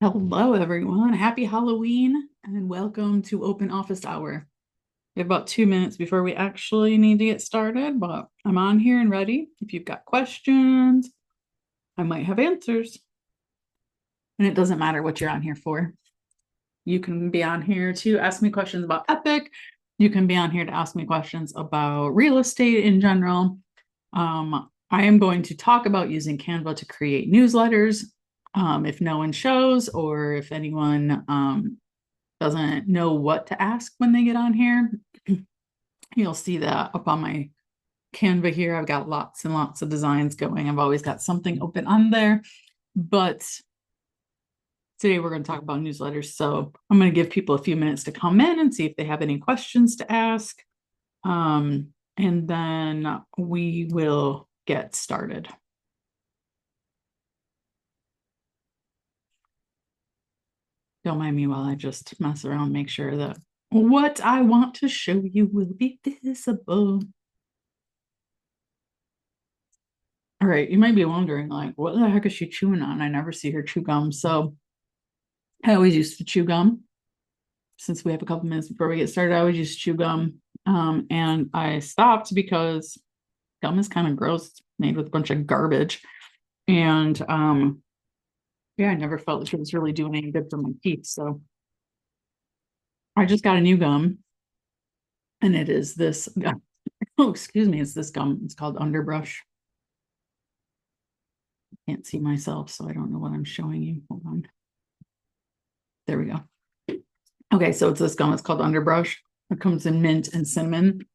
Hello, everyone. Happy Halloween and welcome to Open Office Hour. We have about 2 minutes before we actually need to get started, but I'm on here and ready. If you've got questions, I might have answers. And it doesn't matter what you're on here for. You can be on here to ask me questions about Epic. You can be on here to ask me questions about real estate in general. I am going to talk about using Canva to create newsletters. If no one shows or if anyone doesn't know what to ask when they get on here, you'll see that up on my Canva here. I've got lots and lots of designs going. I've always got something open on there. But today we're going to talk about newsletters. So I'm going to give people a few minutes to come in and see if they have any questions to ask. And then we will get started. Don't mind me while I just mess around, make sure that what I want to show you will be visible. All right, you might be wondering, like, what the heck is she chewing on? I never see her chew gum. So I always used to chew gum. Since we have a couple minutes before we get started, I always used to chew gum. And I stopped because gum is kind of gross. It's made with a bunch of garbage. And yeah, I never felt like it was really doing any good for my teeth. So I just got a new gum. And it is this, oh, excuse me, it's this gum. It's called Underbrush. Can't see myself, so I don't know what I'm showing you. Hold on. There we go. Okay, so it's this gum. It's called Underbrush. It comes in mint and cinnamon.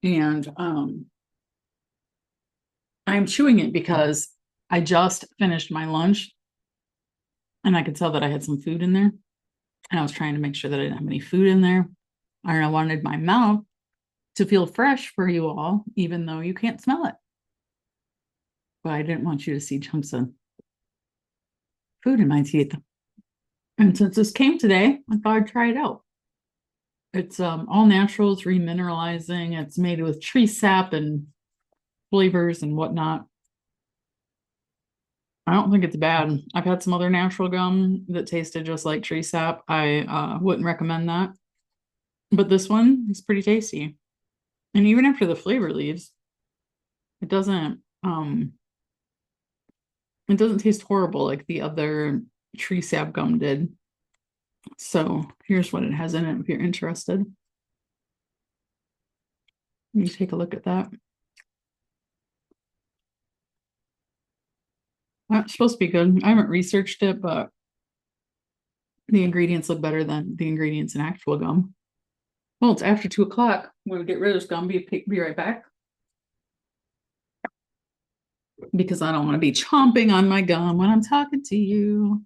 And I'm chewing it because I just finished my lunch and I could tell that I had some food in there. And I was trying to make sure that I didn't have any food in there. And I wanted my mouth to feel fresh for you all, even though you can't smell it. But I didn't want you to see chunks of food in my teeth. And since this came today, I thought I'd try it out. It's all natural, it's remineralizing, it's made with tree sap and flavors and whatnot. I don't think it's bad. I've had some other natural gum that tasted just like tree sap. I wouldn't recommend that. But this one is pretty tasty. And even after the flavor leaves, it doesn't taste horrible like the other tree sap gum did. So here's what it has in it if you're interested. You take a look at that. That's supposed to be good. I haven't researched it, but the ingredients look better than the ingredients in actual gum. Well, it's after 2 o'clock. We'll get rid of this gum. Be right back. Because I don't want to be chomping on my gum when I'm talking to you.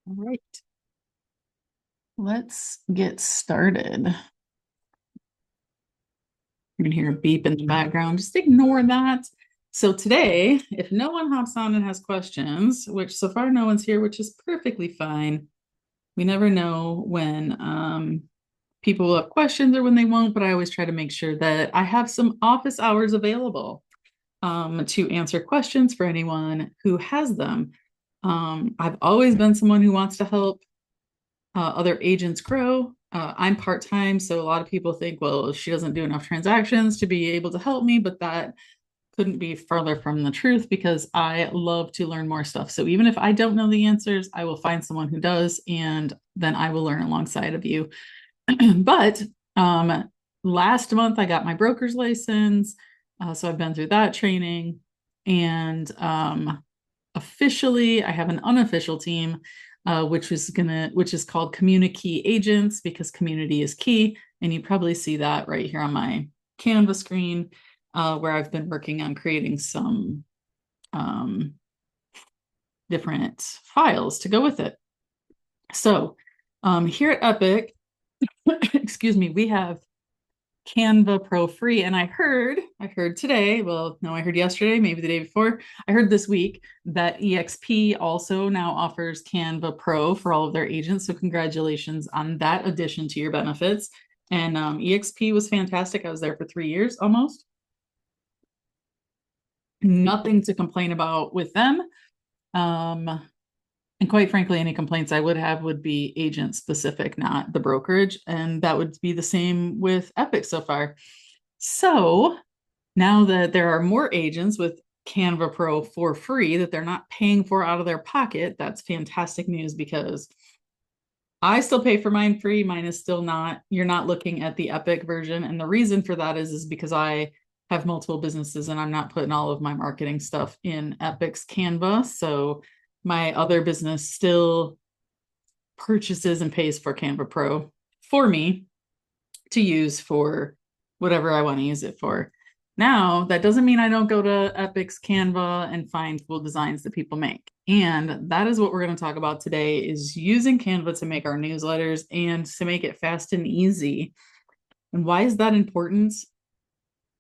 All right. Let's get started. You can hear a beep in the background. Just ignore that. So today, if no one hops on and has questions, which so far no one's here, which is perfectly fine. We never know when people will have questions or when they won't, but I always try to make sure that I have some office hours available to answer questions for anyone who has them. I've always been someone who wants to help other agents grow. I'm part-time, so a lot of people think, well, she doesn't do enough transactions to be able to help me, but that couldn't be further from the truth because I love to learn more stuff. So even if I don't know the answers, I will find someone who does, and then I will learn alongside of you. But last month I got my broker's license, so I've been through that training, and officially I have an unofficial team, which is called CommuniKey Agents because community is key, and you probably see that right here on my Canva screen, where I've been working on creating some different files to go with it. So here at Epic, excuse me, we have Canva Pro free. And I heard today, well, no, I heard yesterday, maybe the day before, I heard this week that EXP also now offers Canva Pro for all of their agents. So congratulations on that addition to your benefits. And EXP was fantastic. I was there for 3 years almost. Nothing to complain about with them. And quite frankly, any complaints I would have would be agent specific, not the brokerage. And that would be the same with Epic so far. So now that there are more agents with Canva Pro for free that they're not paying for out of their pocket, that's fantastic news because I still pay for mine free. Mine is still not, you're not looking at the Epic version. And the reason for that is because I have multiple businesses and I'm not putting all of my marketing stuff in Epic's Canva. So my other business still purchases and pays for Canva Pro for me to use for whatever I want to use it for. Now, that doesn't mean I don't go to Epic's Canva and find cool designs that people make. And that is what we're going to talk about today is using Canva to make our newsletters and to make it fast and easy. And why is that important?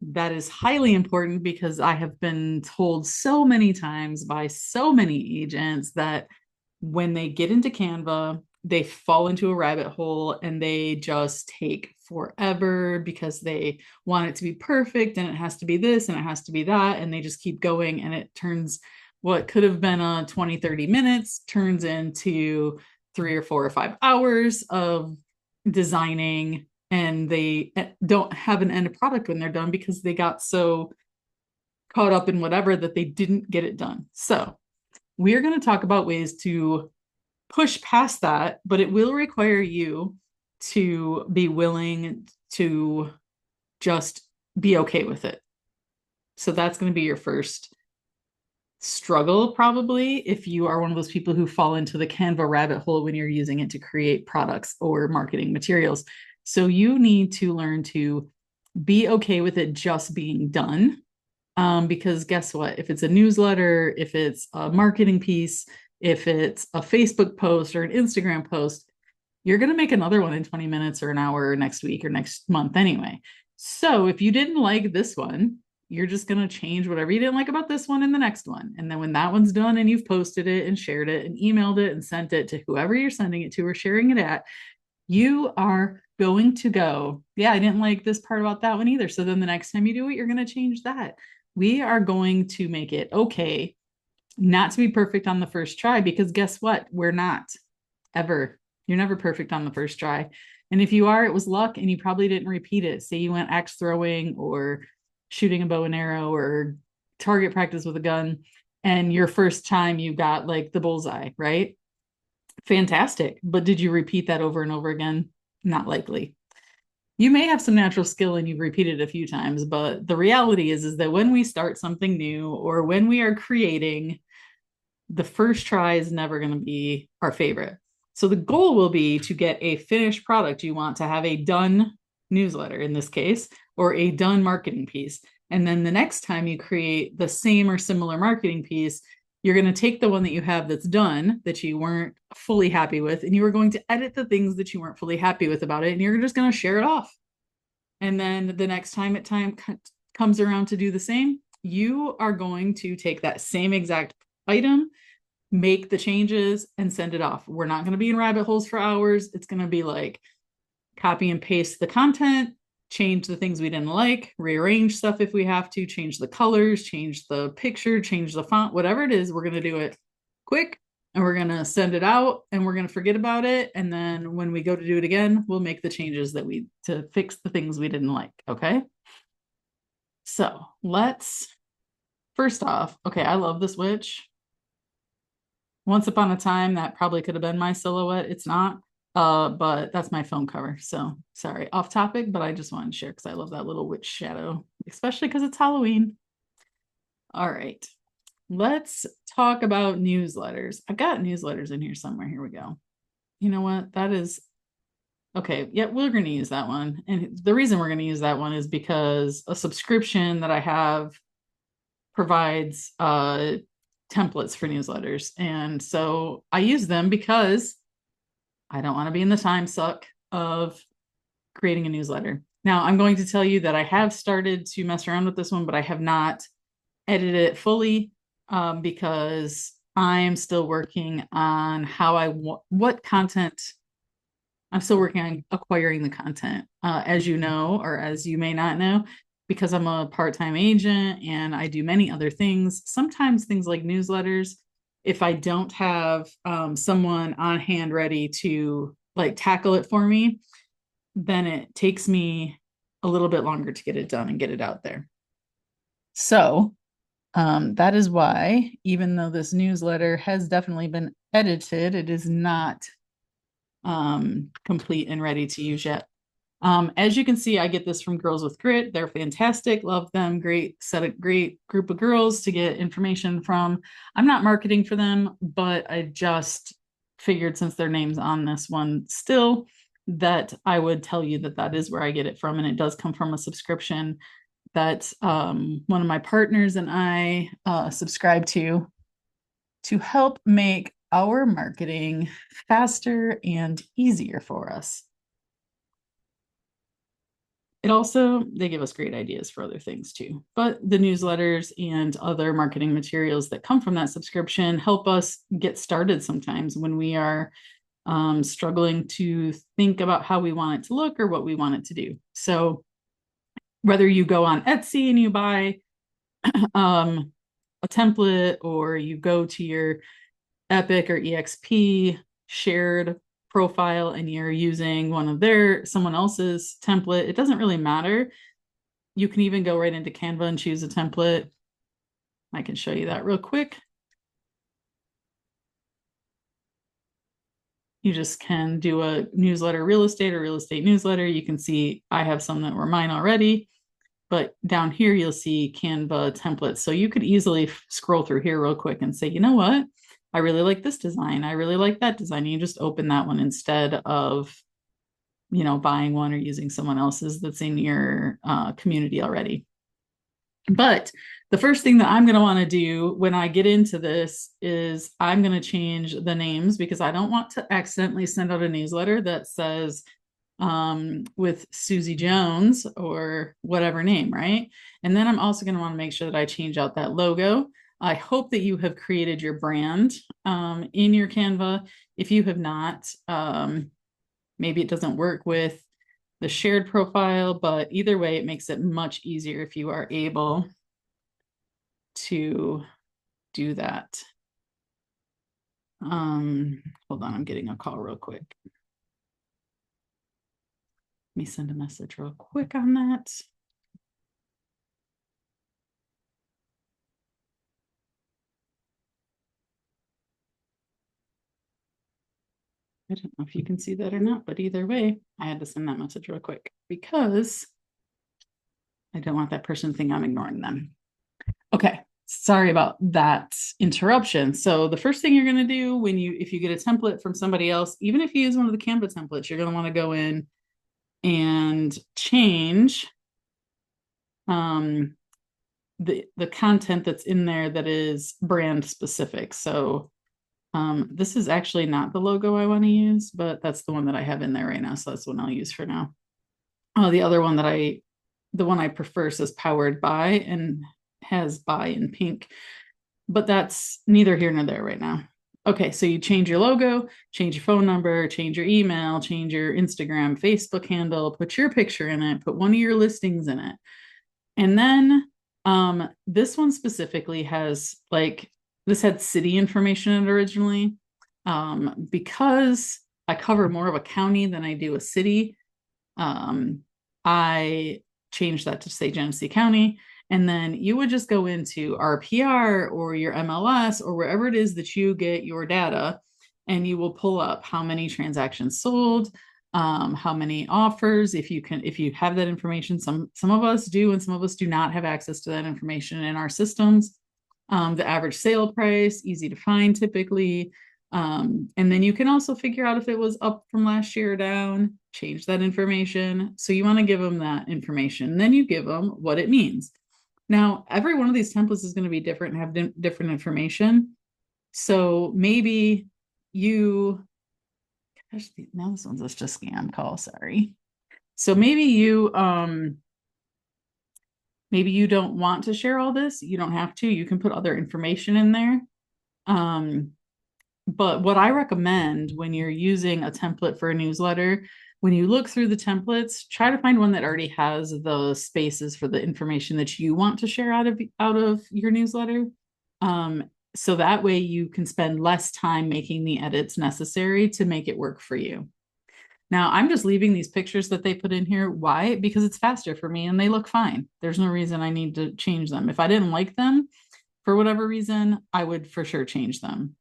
That is highly important because I have been told so many times by so many agents that when they get into Canva, they fall into a rabbit hole and they just take forever because they want it to be perfect and it has to be this and it has to be that. And they just keep going and it turns what could have been a 20, 30 minutes turns into 3 or 4 or 5 hours of designing and they don't have an end product when they're done because they got so caught up in whatever that they didn't get it done. So we're going to talk about ways to push past that, but it will require you to be willing to just be okay with it. So that's going to be your first struggle, probably, if you are one of those people who fall into the Canva rabbit hole when you're using it to create products or marketing materials. So you need to learn to be okay with it just being done. Because guess what? If it's a newsletter, if it's a marketing piece, if it's a Facebook post or an Instagram post, you're going to make another one in 20 minutes or an hour next week or next month anyway. So if you didn't like this one, you're just going to change whatever you didn't like about this one in the next one. And then when that one's done and you've posted it and shared it and emailed it and sent it to whoever you're sending it to or sharing it at, you are going to go, yeah, I didn't like this part about that one either. So then the next time you do it, you're going to change that. We are going to make it okay not to be perfect on the first try because guess what? We're not ever. You're never perfect on the first try. And if you are, it was luck and you probably didn't repeat it. Say you went axe throwing or shooting a bow and arrow or target practice with a gun and your first time you got like the bullseye, right? Fantastic. But did you repeat that over and over again? Not likely. You may have some natural skill and you've repeated it a few times, but the reality is that when we start something new or when we are creating, the first try is never going to be our favorite. So the goal will be to get a finished product. You want to have a done newsletter in this case, or a done marketing piece. And then the next time you create the same or similar marketing piece, you're going to take the one that you have that's done that you weren't fully happy with, and you are going to edit the things that you weren't fully happy with about it, and you're just going to share it off. And then the next time comes around to do the same, you are going to take that same exact item, make the changes, and send it off. We're not going to be in rabbit holes for hours. It's going to be like copy and paste the content, change the things we didn't like, rearrange stuff if we have to, change the colors, change the picture, change the font, whatever it is, we're going to do it quick and we're going to send it out and we're going to forget about it. And then when we go to do it again, we'll make the changes to fix the things we didn't like. Okay. So let's first off, okay, I love this witch. Once upon a time, that probably could have been my silhouette. It's not. But that's my phone cover. So sorry, off topic, but I just wanted to share because I love that little witch shadow, especially because it's Halloween. All right, let's talk about newsletters. I got newsletters in here somewhere. Here we go. You know what? That is okay. Yeah, we're going to use that one. And the reason we're going to use that one is because a subscription that I have provides templates for newsletters. And so I use them because I don't want to be in the time suck of creating a newsletter. Now, I'm going to tell you that I have started to mess around with this one, but I have not edited it fully because I'm still working on what content. I'm still working on acquiring the content. As you know, or as you may not know, because I'm a part-time agent and I do many other things, sometimes things like newsletters, if I don't have someone on hand ready to like tackle it for me, then it takes me a little bit longer to get it done and get it out there. So that is why, even though this newsletter has definitely been edited, it is not complete and ready to use yet. As you can see, I get this from Girls with Grit. They're fantastic. Love them. Great set of great group of girls to get information from. I'm not marketing for them, but I just figured since their name's on this one still that I would tell you that that is where I get it from. And it does come from a subscription that one of my partners and I subscribe to help make our marketing faster and easier for us. It also, they give us great ideas for other things too. But the newsletters and other marketing materials that come from that subscription help us get started sometimes when we are struggling to think about how we want it to look or what we want it to do. So whether you go on Etsy and you buy a template, or you go to your Epic or EXP shared profile and you're using someone else's template, it doesn't really matter. You can even go right into Canva and choose a template. I can show you that real quick. You just can do a newsletter real estate or real estate newsletter. You can see I have some that were mine already, but down here you'll see Canva templates. So you could easily scroll through here real quick and say, you know what? I really like this design. I really like that design. And you just open that one instead of, buying one or using someone else's that's in your community already. But the first thing that I'm going to want to do when I get into this is I'm going to change the names, because I don't want to accidentally send out a newsletter that says with Susie Jones or whatever name, right? And then I'm also going to want to make sure that I change out that logo. I hope that you have created your brand in your Canva. If you have not, maybe it doesn't work with the shared profile, but either way, it makes it much easier if you are able to do that. Hold on, I'm getting a call real quick. Let me send a message real quick on that. I don't know if you can see that or not, but either way, I had to send that message real quick because I don't want that person to think I'm ignoring them. Okay, sorry about that interruption. So the first thing you're going to do if you get a template from somebody else, even if you use one of the Canva templates, you're going to want to go in and change the content that's in there that is brand specific. So this is actually not the logo I want to use, but that's the one that I have in there right now. So that's the one I'll use for now. The other one the one I prefer says powered by and has by in pink, but that's neither here nor there right now. Okay, so you change your logo, change your phone number, change your email, change your Instagram, Facebook handle, put your picture in it, put one of your listings in it. And then this one specifically has this had city information in it originally. Because I cover more of a county than I do a city, I changed that to say Genesee County. And then you would just go into RPR or your MLS or wherever it is that you get your data, and you will pull up how many transactions sold, how many offers, if you have that information. Some of us do, and some of us do not have access to that information in our systems. The average sale price, easy to find typically. And then you can also figure out if it was up from last year or down, change that information. So you want to give them that information. And then you give them what it means. Now, every one of these templates is going to be different and have different information. So maybe gosh, now this one's just a scam call, sorry. So maybe you don't want to share all this. You don't have to. You can put other information in there. But what I recommend when you're using a template for a newsletter, when you look through the templates, try to find one that already has the spaces for the information that you want to share out of your newsletter. So that way you can spend less time making the edits necessary to make it work for you. Now, I'm just leaving these pictures that they put in here. Why? Because it's faster for me and they look fine. There's no reason I need to change them. If I didn't like them for whatever reason, I would for sure change them.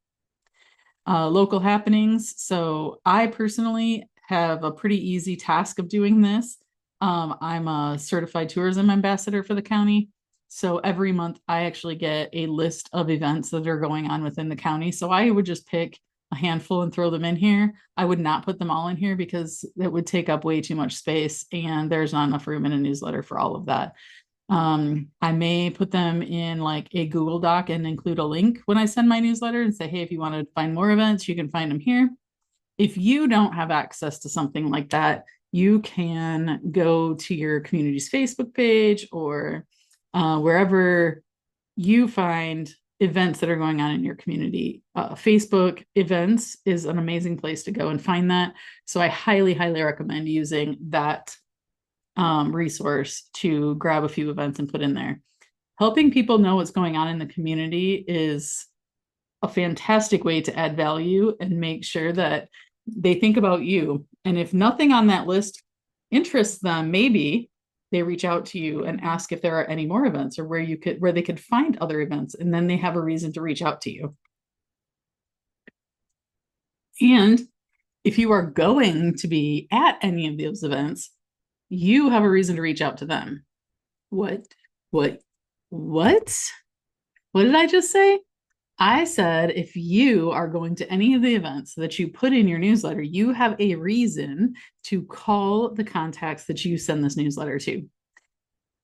Local happenings. So I personally have a pretty easy task of doing this. I'm a certified tourism ambassador for the county. So every month I actually get a list of events that are going on within the county. So I would just pick a handful and throw them in here. I would not put them all in here because it would take up way too much space and there's not enough room in a newsletter for all of that. I may put them in like a Google Doc and include a link when I send my newsletter and say, hey, if you want to find more events, you can find them here. If you don't have access to something like that, you can go to your community's Facebook page or wherever you find events that are going on in your community. Facebook events is an amazing place to go and find that. So I highly, highly recommend using that resource to grab a few events and put in there. Helping people know what's going on in the community is a fantastic way to add value and make sure that they think about you. And if nothing on that list interests them, maybe they reach out to you and ask if there are any more events or where they could find other events, and then they have a reason to reach out to you. And if you are going to be at any of those events, you have a reason to reach out to them. What? What did I just say? I said if you are going to any of the events that you put in your newsletter, you have a reason to call the contacts that you send this newsletter to.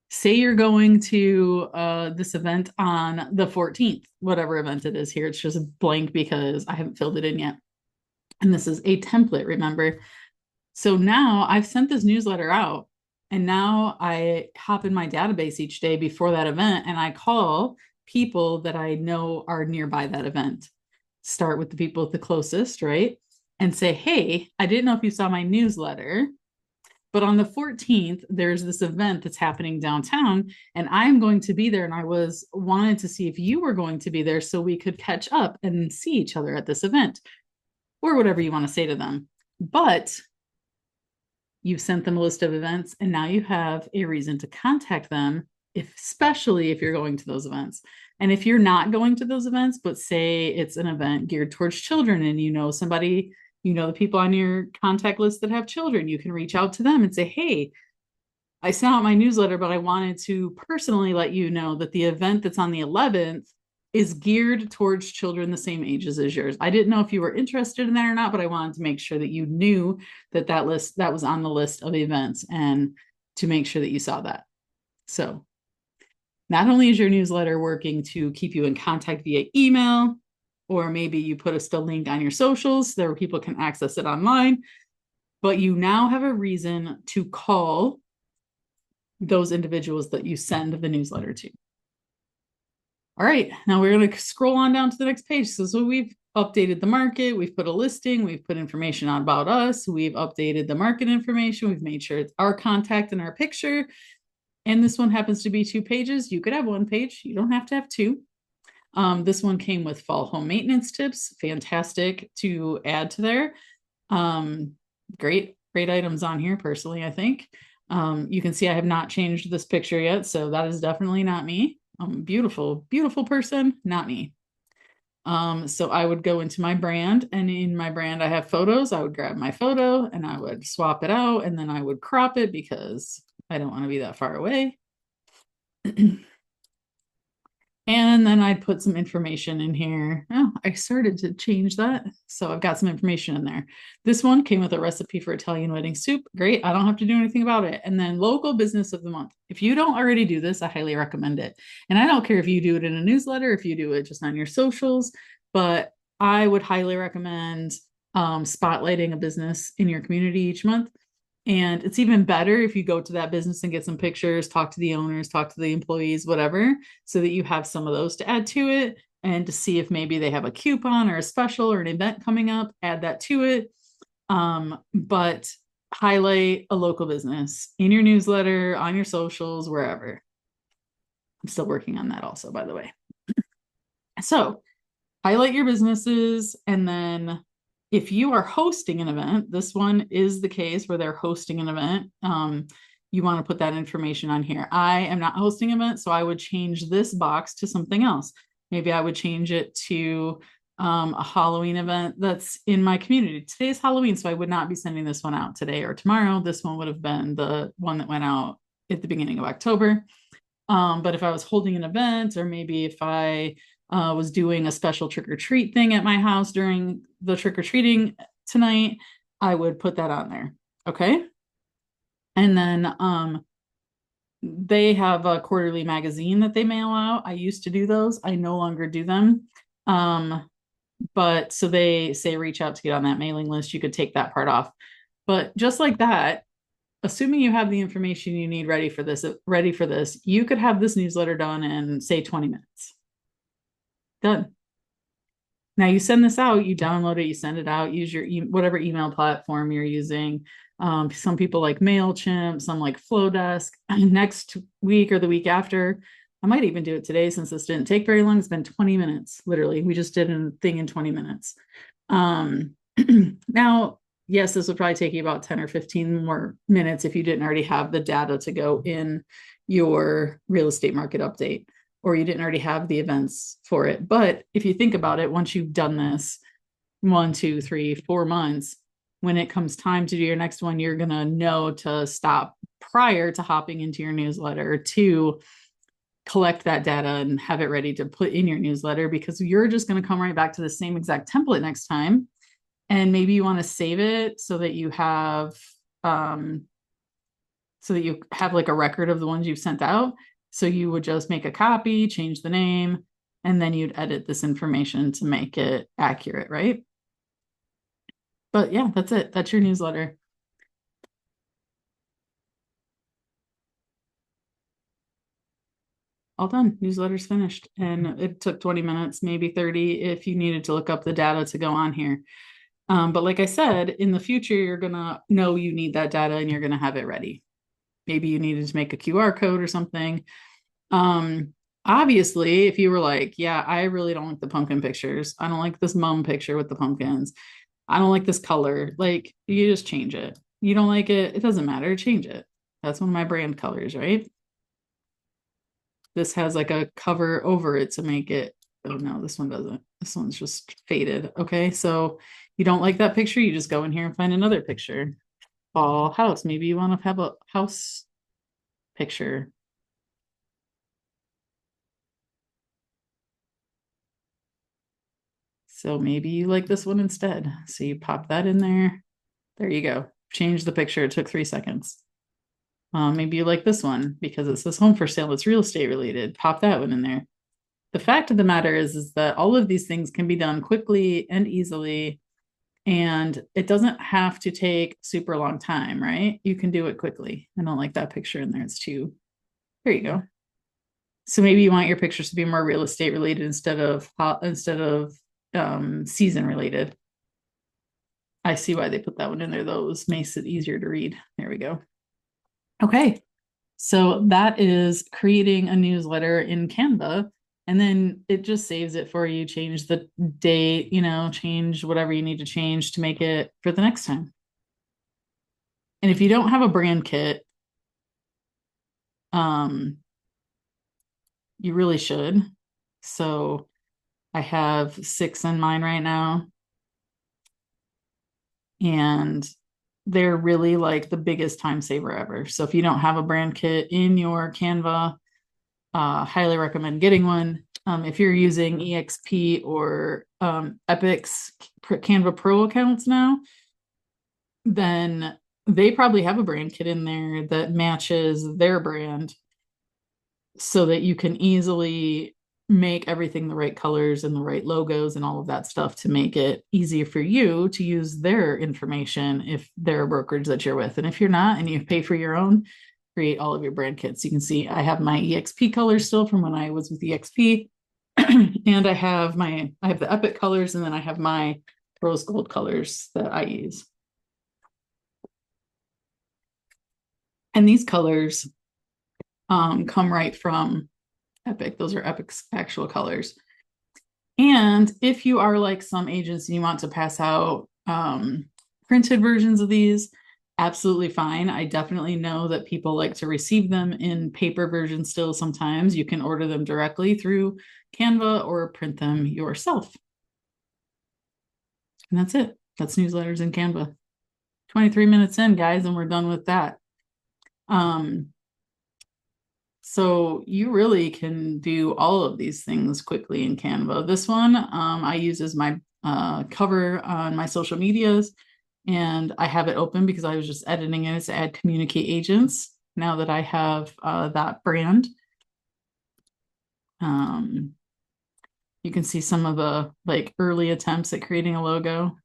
Say you're going to this event on the 14th, whatever event it is here. It's just blank because I haven't filled it in yet. And this is a template, remember? So now I've sent this newsletter out and now I hop in my database each day before that event and I call people that I know are nearby that event. Start with the people the closest, right? And say, hey, I didn't know if you saw my newsletter, but on the 14th, there's this event that's happening downtown and I'm going to be there. And I wanted to see if you were going to be there so we could catch up and see each other at this event or whatever you want to say to them. But you've sent them a list of events and now you have a reason to contact them, especially if you're going to those events. And if you're not going to those events, but say it's an event geared towards children and you know somebody, you know the people on your contact list that have children, you can reach out to them and say, hey, I sent out my newsletter, but I wanted to personally let you know that the event that's on the 11th is geared towards children the same ages as yours. I didn't know if you were interested in that or not, but I wanted to make sure that you knew that that was on the list of events and to make sure that you saw that. So not only is your newsletter working to keep you in contact via email, or maybe you put a link on your socials so people can access it online, but you now have a reason to call those individuals that you send the newsletter to. All right, now we're going to scroll on down to the next page. So we've updated the market, we've put a listing, we've put information on about us, we've updated the market information, we've made sure it's our contact and our picture. And this one happens to be 2 pages. You could have 1 page, you don't have to have 2. This one came with fall home maintenance tips, fantastic to add to there. Great items on here personally, I think. You can see I have not changed this picture yet, so that is definitely not me. Beautiful, beautiful person, not me. So I would go into my brand and in my brand, I have photos. I would grab my photo and I would swap it out and then I would crop it because I don't want to be that far away. And then I'd put some information in here. Oh, I started to change that. So I've got some information in there. This one came with a recipe for Italian wedding soup. Great. I don't have to do anything about it. And then local business of the month. If you don't already do this, I highly recommend it. And I don't care if you do it in a newsletter, if you do it just on your socials, but I would highly recommend spotlighting a business in your community each month. And it's even better if you go to that business and get some pictures, talk to the owners, talk to the employees, whatever, so that you have some of those to add to it and to see if maybe they have a coupon or a special or an event coming up, add that to it. But highlight a local business in your newsletter, on your socials, wherever. I'm still working on that also, by the way. So highlight your businesses. And then if you are hosting an event, this one is the case where they're hosting an event. You want to put that information on here. I am not hosting an event, so I would change this box to something else. Maybe I would change it to a Halloween event that's in my community. Today's Halloween, so I would not be sending this one out today or tomorrow. This one would have been the one that went out at the beginning of October. But if I was holding an event, or maybe if I was doing a special trick or treat thing at my house during the trick or treating tonight, I would put that on there. Okay. And then they have a quarterly magazine that they mail out. I used to do those. I no longer do them. But so they say reach out to get on that mailing list. You could take that part off. But just like that, assuming you have the information you need ready for this, you could have this newsletter done in, say, 20 minutes. Done. Now you send this out, you download it, you send it out, use your whatever email platform you're using. Some people like MailChimp, some like Flowdesk. Next week or the week after, I might even do it today since this didn't take very long. It's been 20 minutes, literally. We just did a thing in 20 minutes. Now, yes, this would probably take you about 10 or 15 more minutes if you didn't already have the data to go in your real estate market update, or you didn't already have the events for it. But if you think about it, once you've done this 1, 2, 3, 4 months, when it comes time to do your next one, you're going to know to stop prior to hopping into your newsletter to collect that data and have it ready to put in your newsletter, because you're just going to come right back to the same exact template next time. And maybe you want to save it so that you have like a record of the ones you've sent out. So you would just make a copy, change the name, and then you'd edit this information to make it accurate, right? But yeah, that's it. That's your newsletter. All done. Newsletter's finished. And it took 20 minutes, maybe 30 if you needed to look up the data to go on here. But like I said, in the future, you're going to know you need that data and you're going to have it ready. Maybe you needed to make a QR code or something. Obviously, if you were like, yeah, I really don't like the pumpkin pictures. I don't like this mum picture with the pumpkins. I don't like this color. Like, you just change it. You don't like it, it doesn't matter. Change it. That's one of my brand colors, right? This has like a cover over it to make it. Oh no, this one doesn't. This one's just faded. Okay, so you don't like that picture, you just go in here and find another picture. Fall house. Maybe you want to have a house picture. So maybe you like this one instead. So you pop that in there. There you go. Change the picture. It took 3 seconds. Maybe you like this one because it says home for sale. It's real estate related. Pop that one in there. The fact of the matter is that all of these things can be done quickly and easily, and it doesn't have to take super long time, right? You can do it quickly. I don't like that picture in there. It's too, there you go. So maybe you want your pictures to be more real estate related instead of season related. I see why they put that one in there. Those makes it easier to read. There we go. Okay. So that is creating a newsletter in Canva. And then it just saves it for you. Change the date, change whatever you need to change to make it for the next time. And if you don't have a brand kit, you really should. So I have 6 in mine right now. And they're really like the biggest time saver ever. So if you don't have a brand kit in your Canva, highly recommend getting one. If you're using EXP or Epic's Canva Pro accounts now, then they probably have a brand kit in there that matches their brand so that you can easily make everything the right colors and the right logos and all of that stuff to make it easier for you to use their information if they're a brokerage that you're with. And if you're not and you pay for your own, create all of your brand kits. You can see I have my EXP colors still from when I was with EXP. And I have the Epic colors, and then I have my rose gold colors that I use. And these colors come right from Epic. Those are Epic's actual colors. And if you are like some agents and you want to pass out printed versions of these, absolutely fine. I definitely know that people like to receive them in paper version still sometimes. You can order them directly through Canva or print them yourself. And that's it. That's newsletters in Canva. 23 minutes in, guys, and we're done with that. So you really can do all of these things quickly in Canva. This one I use as my cover on my social medias, and I have it open because I was just editing it to add CommuniKey Agents now that I have that brand. You can see some of the like early attempts at creating a logo.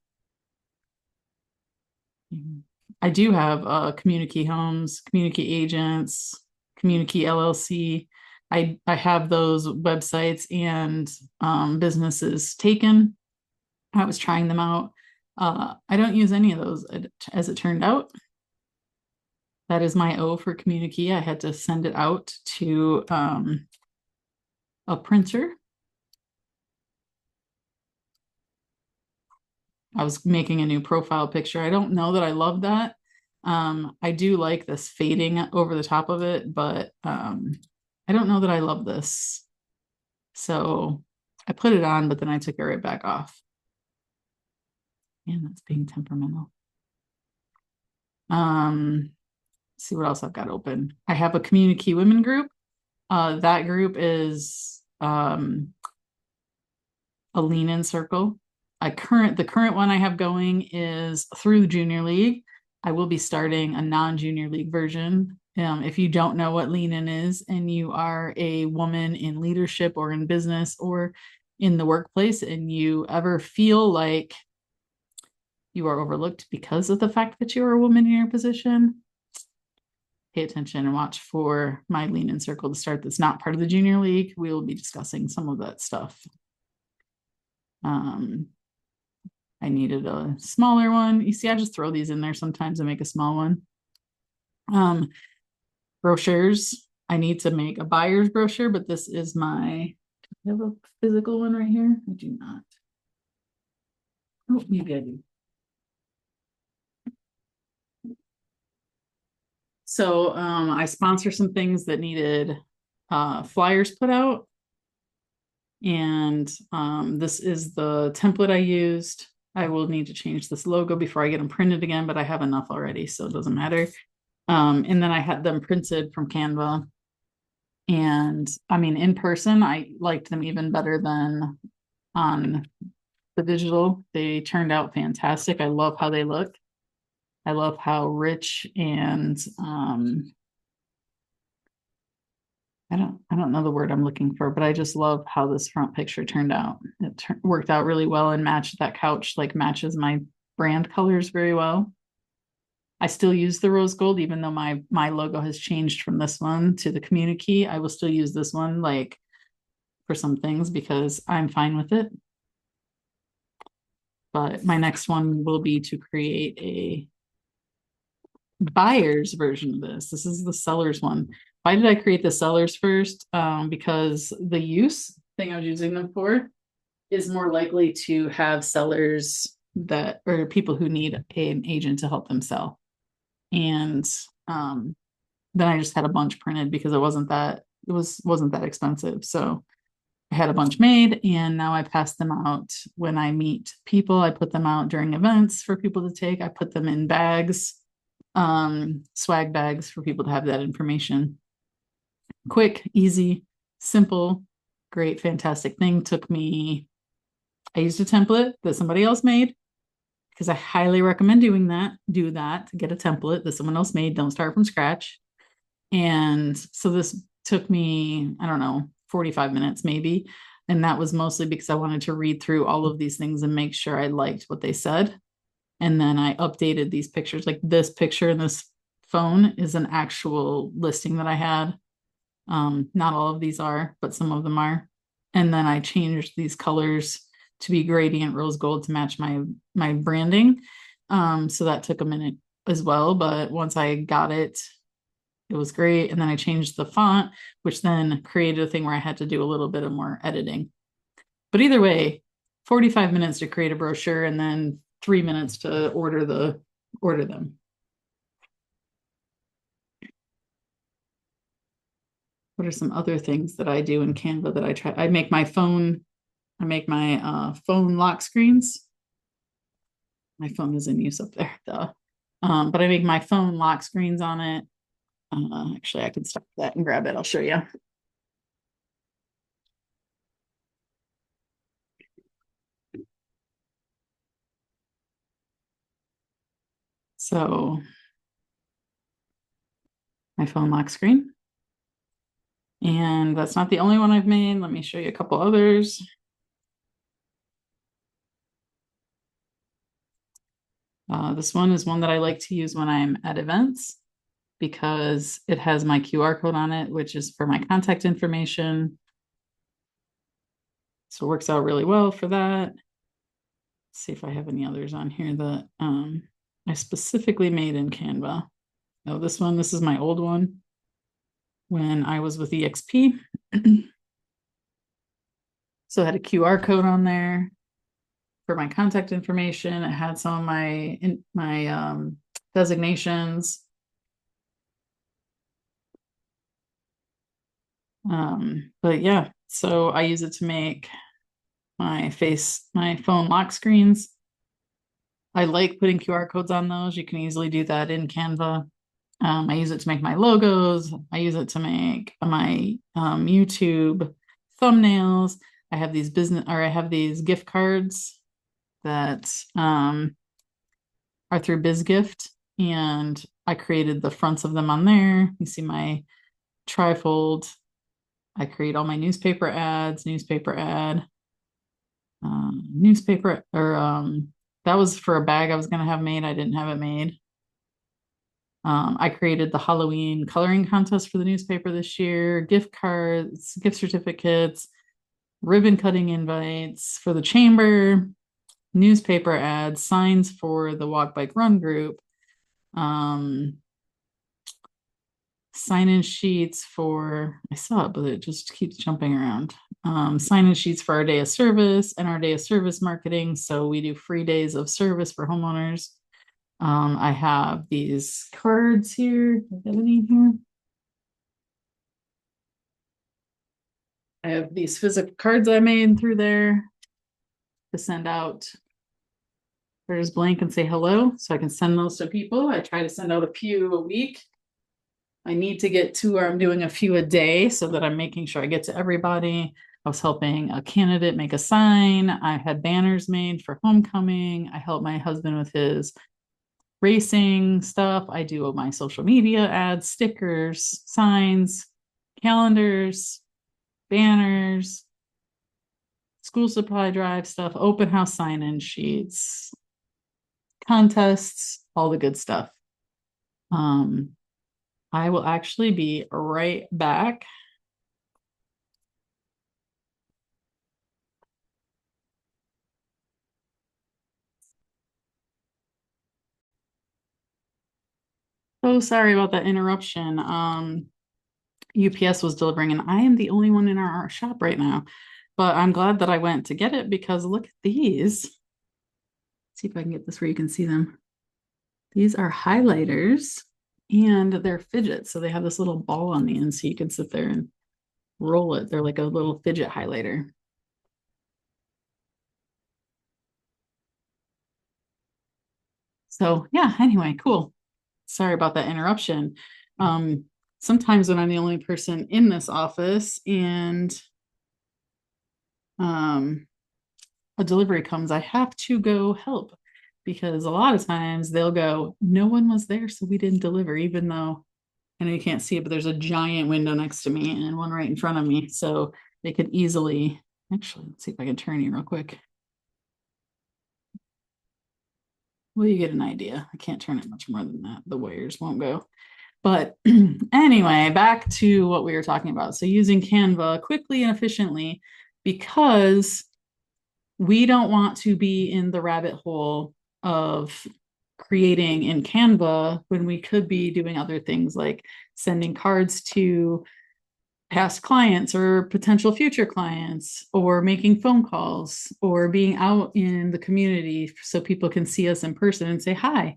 I do have CommuniKey Homes, CommuniKey Agents, CommuniKey LLC. I have those websites and businesses taken. I was trying them out. I don't use any of those as it turned out. That is my O for CommuniKey. I had to send it out to a printer. I was making a new profile picture. I don't know that I love that. I do like this fading over the top of it, but I don't know that I love this. So I put it on, but then I took it right back off. And that's being temperamental. See what else I've got open. I have a CommuniKey Women group. That group is a lean in circle. The current one I have going is through Junior League. I will be starting a non-Junior League version. If you don't know what lean in is and you are a woman in leadership or in business or in the workplace and you ever feel like you are overlooked because of the fact that you're a woman in your position, pay attention and watch for my lean in circle to start. That's not part of the Junior League. We will be discussing some of that stuff. I needed a smaller one. You see, I just throw these in there sometimes and make a small one. Brochures. I need to make a buyer's brochure, but this is my, do I have a physical one right here? I do not. Oh, maybe I do. So I sponsor some things that needed flyers put out. And this is the template I used. I will need to change this logo before I get them printed again, but I have enough already, so it doesn't matter. And then I had them printed from Canva. And I mean, in person, I liked them even better than on the digital. They turned out fantastic. I love how they look. I love how rich and I don't know the word I'm looking for, but I just love how this front picture turned out. It worked out really well and matched that couch, like matches my brand colors very well. I still use the rose gold, even though my logo has changed from this one to the CommuniKey. I will still use this one like for some things because I'm fine with it. But my next one will be to create a buyer's version of this. This is the seller's one. Why did I create the sellers first? Because the use thing I was using them for is more likely to have sellers that or people who need an agent to help them sell. And then I just had a bunch printed because it wasn't that expensive. So I had a bunch made and now I pass them out when I meet people. I put them out during events for people to take. I put them in bags, swag bags for people to have that information. Quick, easy, simple, great, fantastic thing. I used a template that somebody else made because I highly recommend doing that. Do that to get a template that someone else made. Don't start from scratch. And so this took me, I don't know, 45 minutes maybe. And that was mostly because I wanted to read through all of these things and make sure I liked what they said. And then I updated these pictures. Like this picture in this phone is an actual listing that I had. Not all of these are, but some of them are. And then I changed these colors to be gradient rose gold to match my branding. So that took a minute as well. But once I got it It was great. And then I changed the font, which then created a thing where I had to do a little bit of more editing. But either way, 45 minutes to create a brochure and then 3 minutes to order them. What are some other things that I do in Canva that I try? I make my phone lock screens. My phone is in use up there, though. But I make my phone lock screens on it. Actually, I can stop that and grab it. I'll show you. So my phone lock screen. And that's not the only one I've made. Let me show you a couple others. This one is one that I like to use when I'm at events because it has my QR code on it, which is for my contact information. So it works out really well for that. Let's see if I have any others on here that I specifically made in Canva. Oh, this is my old one when I was with EXP. So it had a QR code on there for my contact information. It had some of my designations. But yeah, so I use it to make my phone lock screens. I like putting QR codes on those. You can easily do that in Canva. I use it to make my logos. I use it to make my YouTube thumbnails. I have these gift cards that are through BizGift, and I created the fronts of them on there. You see my trifold. I create all my newspaper ad, newspaper, or that was for a bag I was going to have made. I didn't have it made. I created the Halloween coloring contest for the newspaper this year, gift cards, gift certificates, ribbon cutting invites for the chamber, newspaper ads, signs for the walk, bike, run group, sign-in sheets for, I saw it, but it just keeps jumping around. Sign-in sheets for our day of service and our day of service marketing. So we do free days of service for homeowners. I have these cards here. I got any here? I have these physical cards I made through there to send out. There's blank and say hello, so I can send those to people. I try to send out a few a week. I need to get to where I'm doing a few a day so that I'm making sure I get to everybody. I was helping a candidate make a sign. I had banners made for homecoming. I helped my husband with his racing stuff. I do my social media ads, stickers, signs, calendars, banners, school supply drive stuff, open house sign-in sheets, contests, all the good stuff. I will actually be right back. So sorry about that interruption. UPS was delivering, and I am the only one in our shop right now. But I'm glad that I went to get it because look at these. Let's see if I can get this where you can see them. These are highlighters and they're fidgets. So they have this little ball on the end so you can sit there and roll it. They're like a little fidget highlighter. So yeah, anyway, cool. Sorry about that interruption. Sometimes when I'm the only person in this office and a delivery comes, I have to go help because a lot of times they'll go, no one was there, so we didn't deliver, even though I know you can't see it, but there's a giant window next to me and one right in front of me. So they could easily, actually, let's see if I can turn you real quick. Well, you get an idea. I can't turn it much more than that. The wires won't go. But anyway, back to what we were talking about. So using Canva quickly and efficiently because we don't want to be in the rabbit hole of creating in Canva when we could be doing other things like sending cards to past clients or potential future clients, or making phone calls, or being out in the community so people can see us in person and say hi.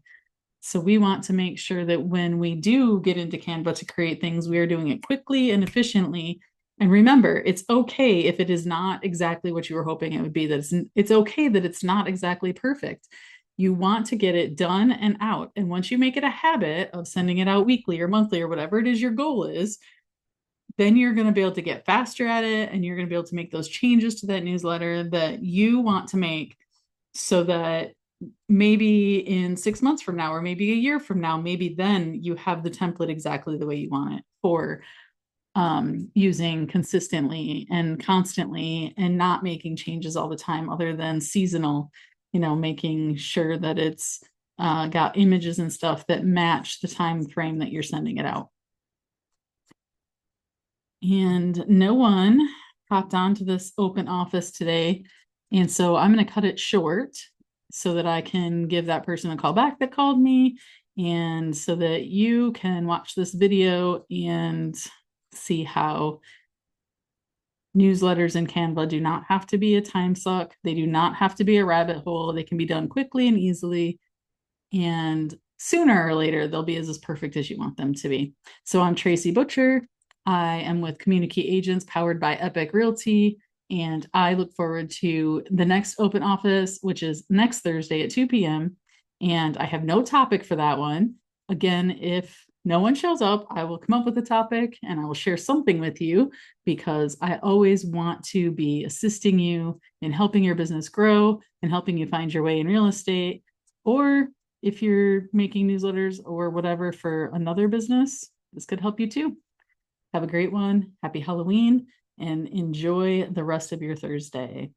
So we want to make sure that when we do get into Canva to create things, we are doing it quickly and efficiently. And remember, it's okay if it is not exactly what you were hoping it would be. It's okay that it's not exactly perfect. You want to get it done and out. And once you make it a habit of sending it out weekly or monthly or whatever it is your goal is, then you're going to be able to get faster at it, and you're going to be able to make those changes to that newsletter that you want to make, so that maybe in 6 months from now, or maybe a year from now, maybe then you have the template exactly the way you want it for using consistently and constantly, and not making changes all the time other than seasonal, making sure that it's got images and stuff that match the time frame that you're sending it out. And no one hopped onto this open office today. And so I'm going to cut it short so that I can give that person a call back that called me, and so that you can watch this video and see how newsletters in Canva do not have to be a time suck. They do not have to be a rabbit hole. They can be done quickly and easily. And sooner or later, they'll be as perfect as you want them to be. So I'm Tracy Butcher. I am with CommuniKey Agents powered by Epic Realty. And I look forward to the next open office, which is next Thursday at 2 p.m. And I have no topic for that one. Again, if no one shows up, I will come up with a topic and I will share something with you, because I always want to be assisting you in helping your business grow and helping you find your way in real estate. Or if you're making newsletters or whatever for another business, this could help you too. Have a great one. Happy Halloween, and enjoy the rest of your Thursday.